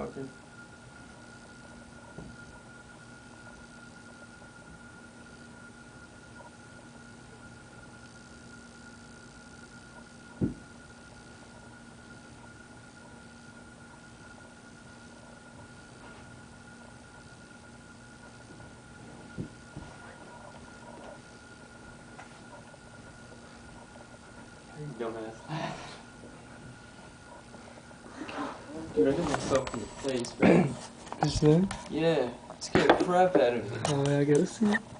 talking. You dumbass. Dude, I got myself in the face, bro. Is that? Yeah, scared the crap out of me. Oh, yeah, I gotta see it.